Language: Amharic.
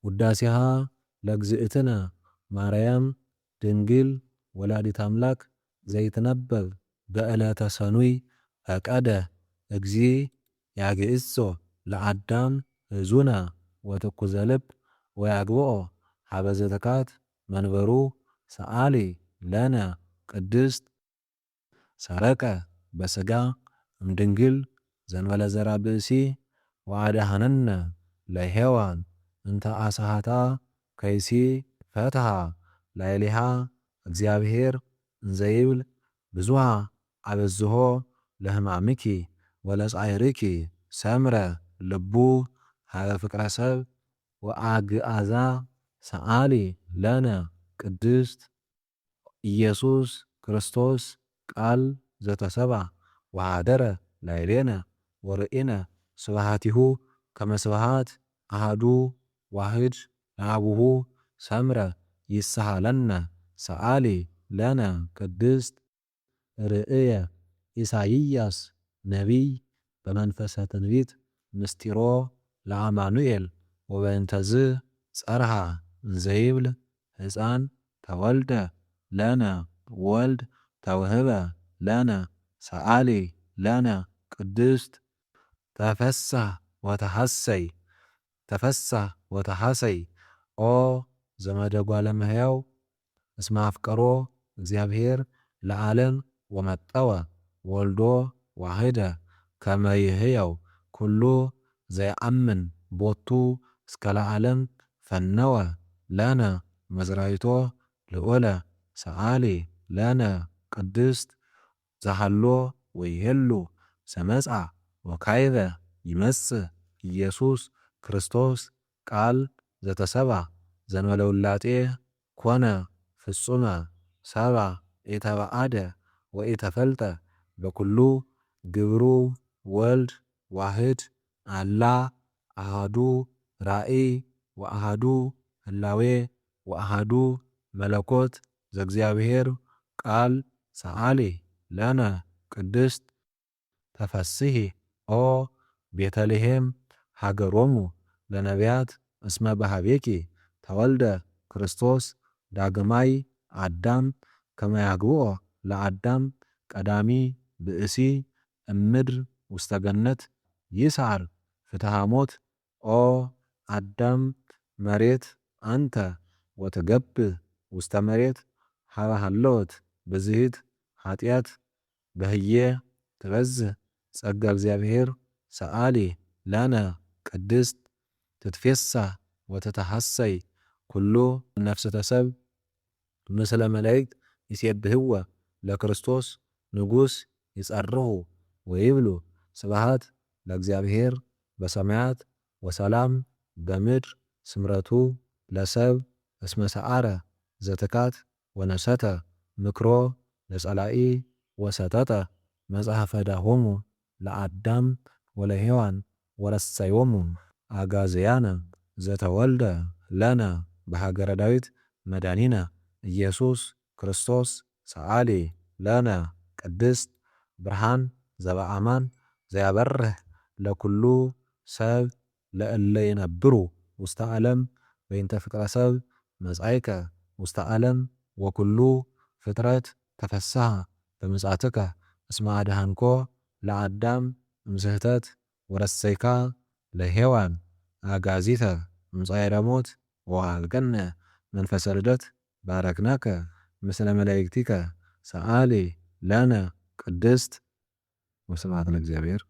ውዳሴሃ ለእግዝእትነ ማርያም ድንግል ወላዲተ አምላክ ዘይትነበብ በዕለተ ሰኑይ ፈቀደ እግዚእ ያግዕዞ ለአዳም ሕዙነ ወትኩዘ ልብ ወያግብኦ ሀበ ዘትካት መንበሩ ሰአሊ ለነ ቅድስት ሰረቀ በሥጋ እምድንግል ዘንበለ ዘራ ብእሲ ወአድኀነነ ለሔዋን እንተ አስሐታ ከይሲ ፈትሐ ላዕሌሃ እግዚአብሔር እንዘይብል ብዙኃ አበዝሖ ለሕማምኪ ወለጻዕርኪ ሰምረ ልቡ ሀበ ፍቅረ ሰብ ወአግዓዛ ሰአሊ ለነ ቅድስት ኢየሱስ ክርስቶስ ቃል ዘተሰብአ ወኀደረ ላዕሌነ ወርኢነ ስብሐቲሁ ከመ ስብሐት አሐዱ ዋሕድ ለአቡሁ ሰምረ ይስሐለነ ሰአሊ ለነ ቅድስት ርእየ ኢሳይያስ ነቢይ በመንፈሰ ትንቢት ምስጢሮ ለአማኑኤል ወበእንተዝ ጸርሐ እንዘይብል ሕፃን ተወልደ ለነ ወልድ ተውህበ ለነ ሰአሊ ለነ ቅድስት ተፈሳህ ወተሐሰይ ኦ ዘመደ እጓለ እመሕያው እስመ አፍቀሮ እግዚአብሔር ለዓለም ወመጠወ ወልዶ ዋሕደ ከመ ይሕየው ኩሉ ዘየአምን ቦቱ እስከ ለዓለም ፈነወ ለነ መዝራይቶ ልዑለ ሰአሊ ለነ ቅድስት ዘሃሎ ወይሄሉ ዘመጽአ ወካዕበ ይመጽእ ኢየሱስ ክርስቶስ ቃል ዘተሰብአ ዘእንበለ ውላጤ ኮነ ፍጹመ ሰብአ ኢተባአደ ወኢተፈልጠ በኩሉ ግብሩ ወልድ ዋሕድ አላ አሐዱ ራእይ ወአሐዱ ህላዌ ወአሐዱ መለኮት ዘእግዚአብሔር ቃል ሰአሊ ለነ ቅድስት ተፈስሒ ኦ ቤተልሔም ሀገሮሙ ለነቢያት እስመ በኀቤኪ ተወልደ ክርስቶስ ዳግማይ አዳም ከመ ያግብኦ ለአዳም ቀዳሚ ብእሲ እምድር ውስተ ገነት ይስዓር ፍትሐ ሞት ኦ አዳም መሬት አንተ ወትገብእ ውስተ መሬት ሀበ ሀለወት ብዝሂት ኃጢአት በህዬ ትበዝሕ ጸጋ እግዚአብሔር ሰአሊ ለነ ቅድስት ትትፌሳህ ወትተሐሰይ ኩሉ ነፍስተ ሰብ ምስለ መላእክት ይሴብሕዎ ለክርስቶስ ንጉሥ ይጸርሑ ወይብሉ ስብሐት ለእግዚአብሔር በሰማያት ወሰላም በምድር ስምረቱ ለሰብ እስመ ሰዓረ ዘትካት ወነሰተ ምክሮ ለጸላኢ ወሰጠጠ መጽሐፈ ዳሆሙ ለአዳም ወለሔዋን ወረሰዮሙ አጋዝያነ ዘተወልደ ለነ በሀገረ ዳዊት መድኃኒነ ኢየሱስ ክርስቶስ ሰአሊ ለነ ቅድስት ብርሃን ዘበአማን ዘያበርህ ለኩሉ ሰብ ለእለ ይነብሩ ውስተ ዓለም በእንተ ፍቅረ ሰብ መጻእከ ውስተ ዓለም ወኩሉ ፍጥረት ተፈስሐ በምጽአትከ እስመ አድኃንኮ ለአዳም እምስሕተት ወረሰይካ ለሔዋን አጋዚተ እምጻዕረ ሞት ወሀብከነ መንፈሰ ልደት ባረክናከ ምስለ መላእክቲከ ሰአሊ ለነ ቅድስት ወስብሐት ለእግዚአብሔር።